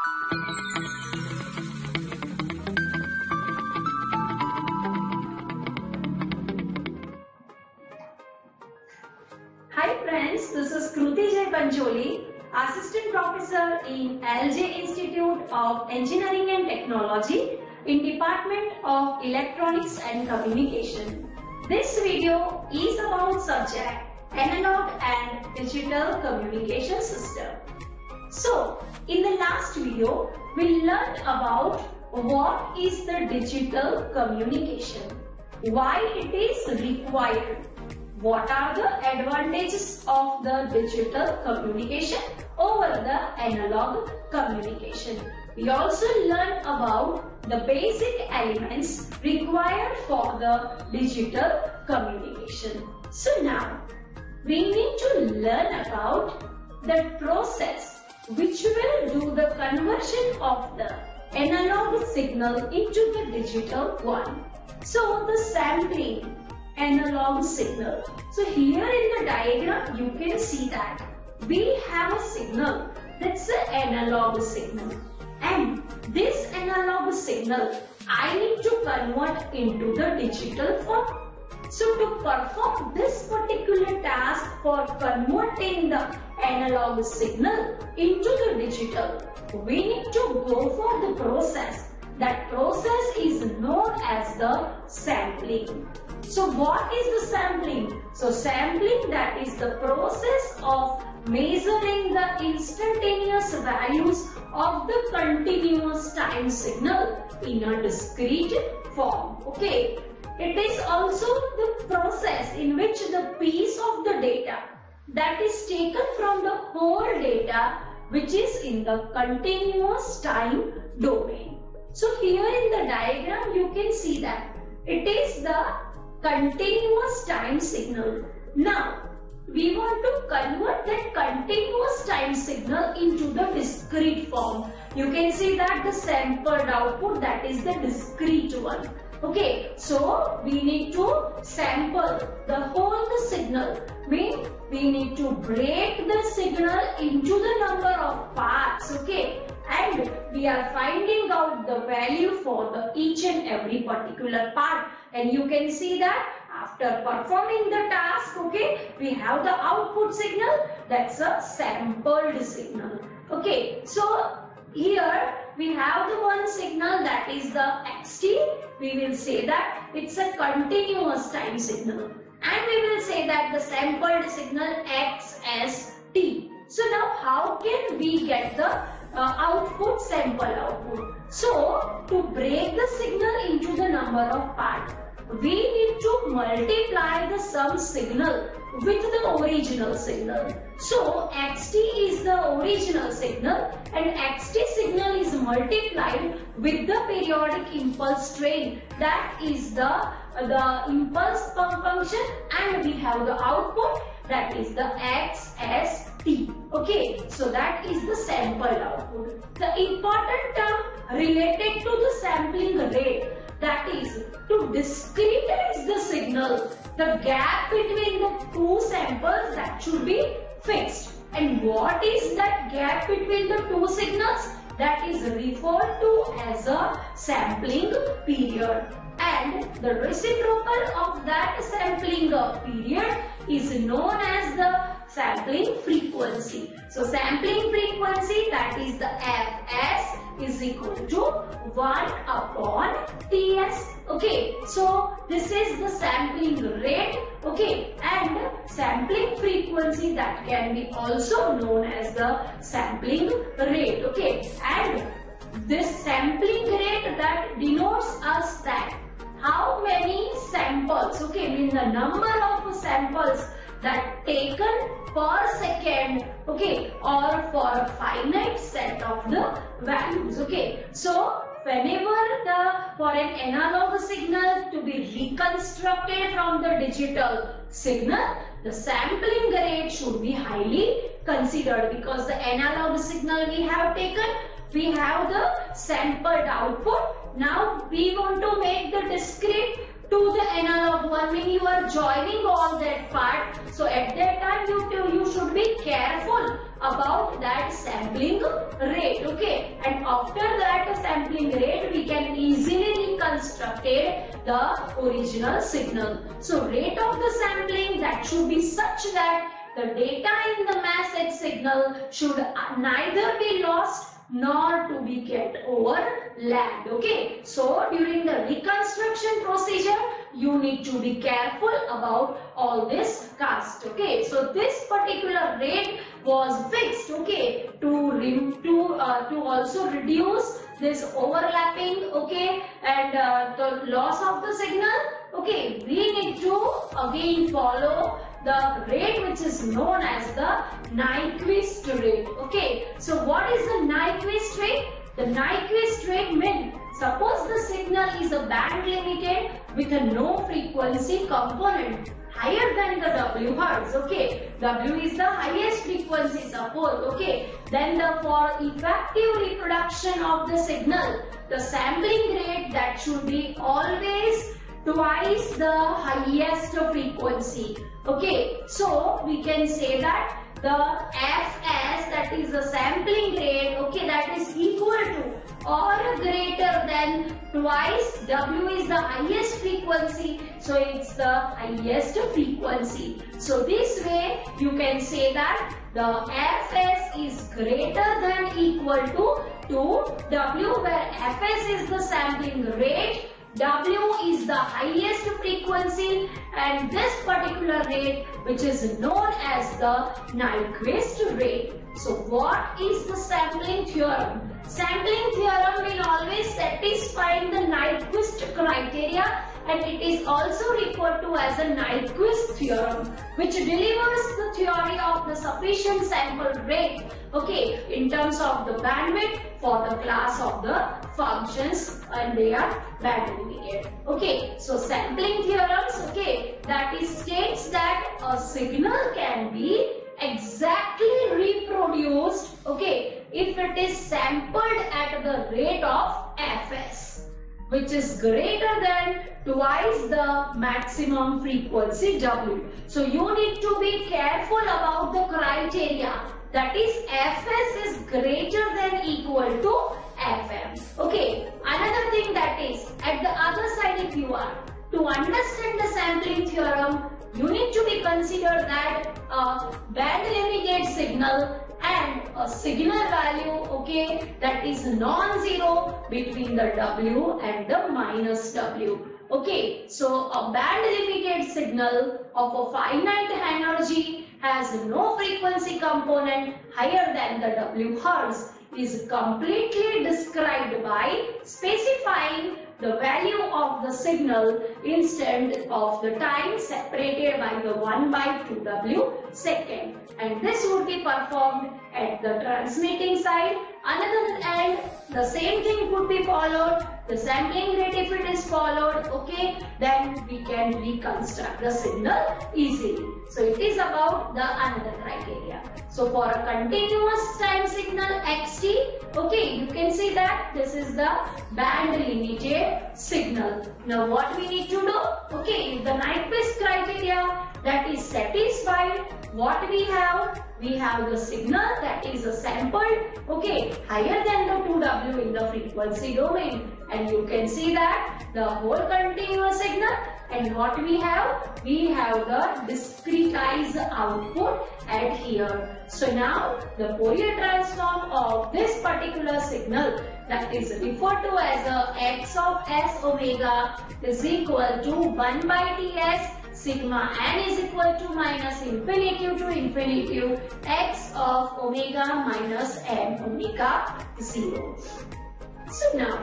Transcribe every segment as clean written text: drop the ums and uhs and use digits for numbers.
Hi friends, this is Kruti J. Pancholi, Assistant Professor in LJ Institute of Engineering and Technology in Department of Electronics and Communication. This video is about subject Analog and Digital Communication System. So, in the last video, we learned about what is the digital communication, why it is required, what are the advantages of the digital communication over the analog communication. We also learned about the basic elements required for the digital communication. So now, we need to learn about the process which will do the conversion of the analog signal into the digital one. So the sampling analog signal. So here in the diagram you can see that we have a signal, that's an analog signal, and this analog signal I need to convert into the digital form. So to perform this particular task for converting the analog signal into the digital, we need to go for the process. That process is known as the sampling. So what is the sampling? So sampling, that is the process of measuring the instantaneous values of the continuous time signal in a discrete form. Okay. It is also the process in which the piece of the data that is taken from the whole data which is in the continuous time domain. So here in the diagram you can see that it is the continuous time signal. Now we want to convert that continuous time signal into the discrete form. You can see that the sampled output, that is the discrete one. Okay, so we need to sample the whole signal. We need to break the signal into the number of parts. Okay, and we are finding out the value for the each and every particular part. And you can see that after performing the task, okay, we have the output signal, that's a sampled signal. Okay, so here we have the one signal, that is the xt. We will say that it's a continuous time signal, and we will say that the sampled signal acts as t. So now how can we get the output, sample output? So to break the signal into the number of parts, we need to multiply the sum signal with the original signal. So xt is the original signal, and xt signal is multiplied with the periodic impulse train, that is the impulse function, and we have the output, that is the x as t. Okay, so that is the sample output. The important term related to the sampling rate, that is to discretize the signal, the gap between the two samples, that should be fixed. And what is that gap between the two signals? That is referred to as a sampling period. And the reciprocal of that sampling period is known as the sampling frequency. So sampling frequency, that is the fs, is equal to 1 upon ts. Okay, so this is the sampling rate. Okay, and sampling frequency, that can be also known as the sampling rate. Okay, and this sampling rate, that denotes us that how many samples, okay, mean the number of samples that taken per second, okay, or for a finite set of the values. Okay, so whenever for an analog signal to be reconstructed from the digital signal, the sampling rate should be highly considered, because the analog signal we have taken, we have the sampled output. Now we want to make the discrete to the analog one, when you are joining all that part. So at that time you should be careful about that sampling rate. Okay, and after that sampling rate we can easily reconstruct the original signal. So rate of the sampling that should be such that the data in the mass H signal should neither be lost nor to be get overlapped. Okay, so during the reconstruction procedure you need to be careful about all this cast. Okay, so this particular rate was fixed, okay, to also reduce this overlapping, okay, and the loss of the signal. Okay, we need to again follow the rate which is known as the Nyquist rate. Okay, so what is the Nyquist rate? The Nyquist rate means suppose the signal is a band limited with a no frequency component higher than the W hertz. Okay, W is the highest frequency suppose. Okay, then for effective reproduction of the signal, the sampling rate that should be always twice the highest frequency. Okay, so we can say that the Fs, that is the sampling rate, okay, that is equal to or greater than twice W is the highest frequency, so it's the highest frequency. So this way you can say that the Fs is greater than equal to 2W, where Fs is the sampling rate, W is the highest frequency, and this particular rate which is known as the Nyquist rate. So what is the sampling theorem? Sampling theorem will always satisfy the Nyquist criteria, and it is also referred to as a Nyquist theorem, which delivers the theory of the sufficient sample rate, okay, in terms of the bandwidth for the class of the functions, and they are band limited. Okay, so sampling theorems, okay, that is states that a signal can be exactly reproduced, okay, if it is sampled at the rate of Fs, which is greater than twice the maximum frequency W. So you need to be careful about the criteria, that is Fs is greater than equal to Fm. Okay, another thing that is at the other side, if you are to understand the sampling theorem, you need to be consider that a band limited signal and a signal value, okay, that is non-zero between the W and the minus W. Okay, so a band limited signal of a finite energy has no frequency component higher than the W hertz is completely described by specifying the value of the signal instant of the time separated by the 1/2W second, and this would be performed at the transmitting side. Another end, the same thing could be followed. The sampling rate, if it is followed, okay, then we can reconstruct the signal easily. So it is about the another criteria. So for a continuous time signal xt, okay, you can see that this is the band limited signal. Now what we need to do? Okay, if the Nyquist criteria that is satisfied, what we have? We have the signal that is a sampled, okay, higher than the 2W in the frequency domain, and you can see that the whole continuous signal, and what we have? We have the discretized output at here. So now the Fourier transform of this particular signal that is referred to as a x of s omega is equal to 1/Ts sigma n is equal to minus infinity to infinity x of omega minus m omega 0. So now,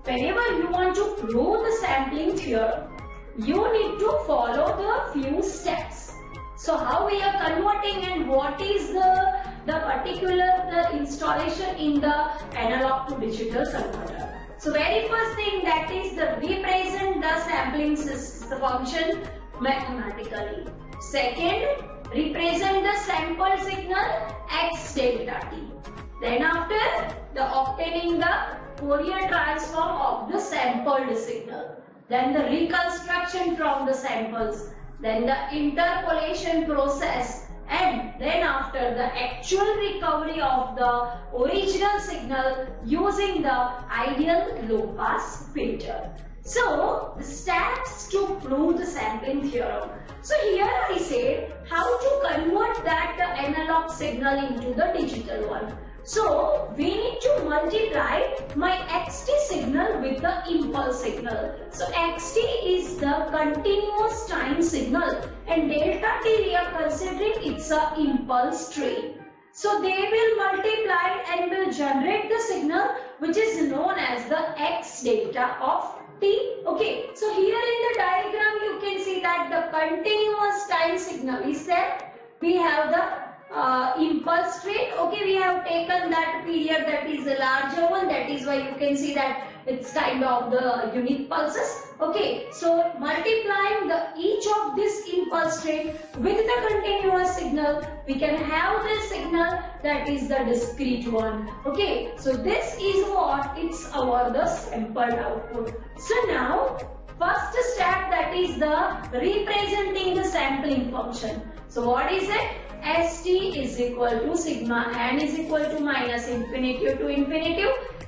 whenever you want to prove the sampling theorem, you need to follow the few steps. So how we are converting and what is the particular installation in the analog to digital converter. So very first thing, that is the represent the sampling function mathematically. Second, represent the sample signal x delta t. Then after, the obtaining the Fourier transform of the sampled signal. Then the reconstruction from the samples. Then the interpolation process and then after the actual recovery of the original signal using the ideal low pass filter. So, the steps to prove the sampling theorem. So here I said how to convert that analog signal into the digital one. So we need to multiply my xt signal with the impulse signal. So xt is the continuous time signal and delta t we are considering it's a impulse train. So they will multiply and will generate the signal which is known as the x delta of t. Okay, so here in the diagram you can see that the continuous time signal is there. We have the impulse train. Okay, we have taken that period that is a larger one, that is why you can see that it's kind of the unit pulses. Okay, so multiplying each of this impulse train with the continuous signal, we can have the signal that is the discrete one. Okay, so this is what it's the sampled output. So now first step, that is the representing the sampling function. So what is it? St is equal to sigma n is equal to minus infinity to infinity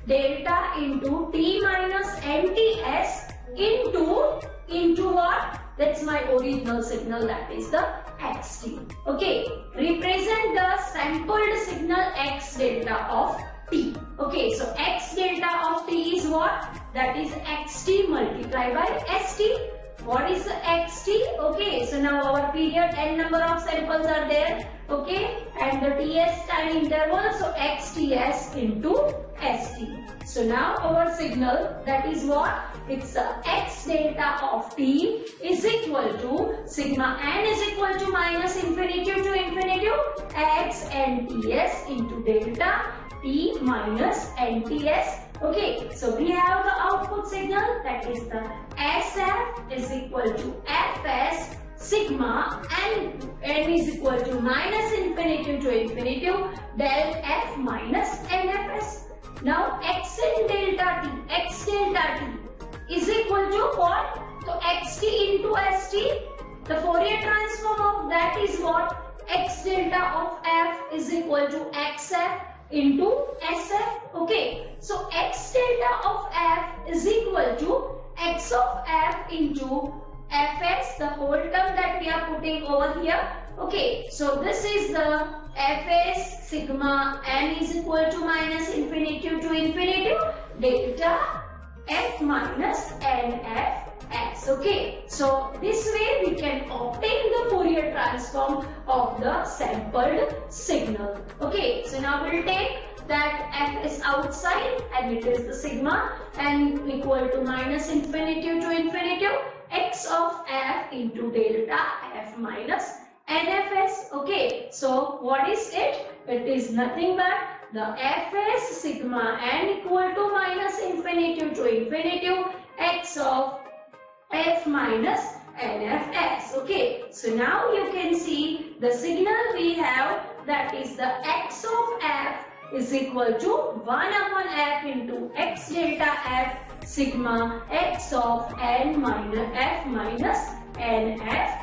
delta into t minus nts into what? That's my original signal, that is the xt. Okay, represent the sampled signal x delta of t. Okay, so x delta of t is what? That is xt multiplied by st. What is the xt? Okay, so now our period n number of samples are there. Okay, and the ts time interval, so xts into st. So now our signal, that is what? It's x delta of t is equal to sigma n is equal to minus infinity to infinity x nts into delta t minus nts. Okay, so we have the output signal, that is the SF is equal to Fs sigma n is equal to minus infinity to infinity del f minus nfs. Now x delta t is equal to what? So xt into st. The Fourier transform of that is what? X delta of f is equal to xf into sf. Okay, so x delta of f is equal to x of f into fs, the whole term that we are putting over here. Okay, so this is the fs sigma n is equal to minus infinity to infinity delta f minus nf x. Okay, so this way we can obtain the Fourier transform of the sampled signal. Okay, so now we'll take that f is outside and it is the sigma n equal to minus infinity to infinity x of f into delta f minus nfs. Okay, so what is it? It is nothing but the fs sigma n equal to minus infinity to infinity x of f minus nfs. Okay, so now you can see the signal we have, that is the x of f is equal to 1 upon f into x delta f sigma x of n minus f minus nfs.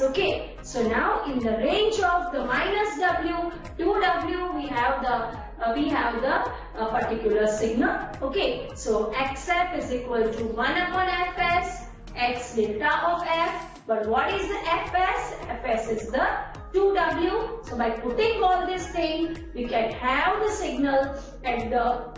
Okay, so now in the range of the minus w to w we have the particular signal. Okay, so xf is equal to 1 upon fs x delta of f, but what is the fs? Fs is the 2w. So by putting all this thing, we can have the signal at the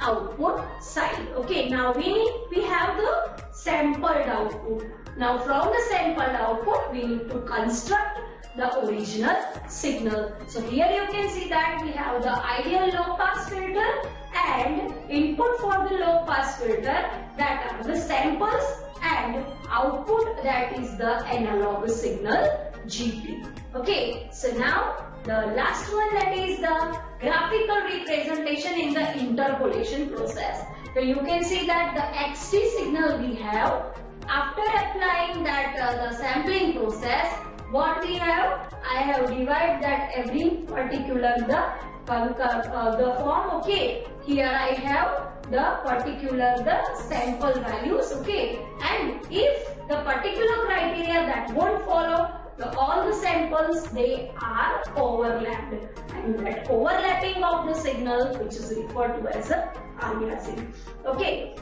output side. Okay, now we have the sampled output. Now from the sampled output, we need to construct the original signal. So here you can see that we have the ideal low pass filter and input for the low pass filter, that are the samples, and output, that is the analog signal GP. Okay, so now the last one, that is the graphical representation in the interpolation process. So you can see that the xt signal we have, after applying that the sampling process, what we have, I have divided that every particular the form. Okay, here I have the particular sample values. Okay, and if the particular criteria that won't follow, all the samples, they are overlapped, and that overlapping of the signal, which is referred to as a aliasing. Okay,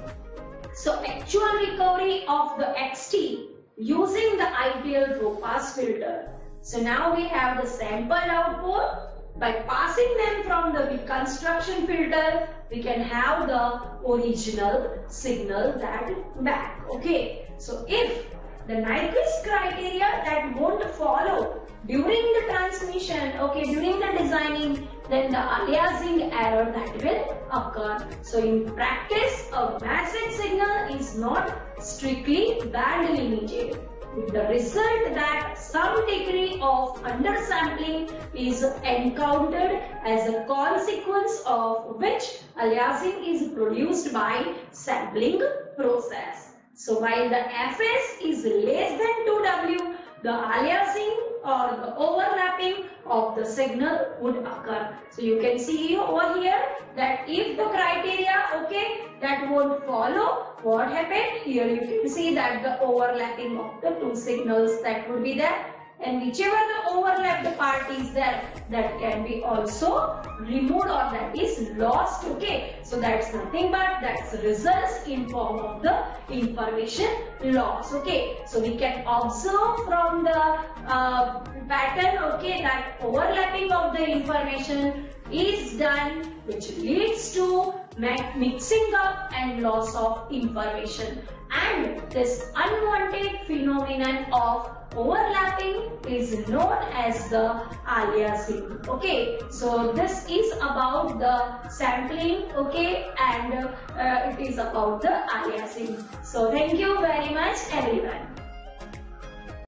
so actual recovery of the XT using the ideal low pass filter. So now we have the sample output. By passing them from the reconstruction filter, we can have the original signal that back. Okay, so if the Nyquist criteria that won't follow during the transmission, okay, during the designing, then the aliasing error that will occur. So in practice, a message signal is not strictly band limited, with the result that some degree of undersampling is encountered, as a consequence of which aliasing is produced by sampling process. So while the Fs is less than 2W, the aliasing or the overlapping of the signal would occur. So you can see over here that if the criteria, okay, that won't follow, what happened? Here you can see that the overlapping of the two signals that would be there, and whichever the overlapped part is there, that can be also removed or that is lost. Okay, so that's nothing but that's results in form of the information loss. Okay, so we can observe from the pattern, okay, that overlapping of the information is done, which leads to mixing up and loss of information, and this unwanted phenomenon of overlapping is known as the aliasing. Okay, so this is about the sampling, okay, and it is about the aliasing. So thank you very much everyone.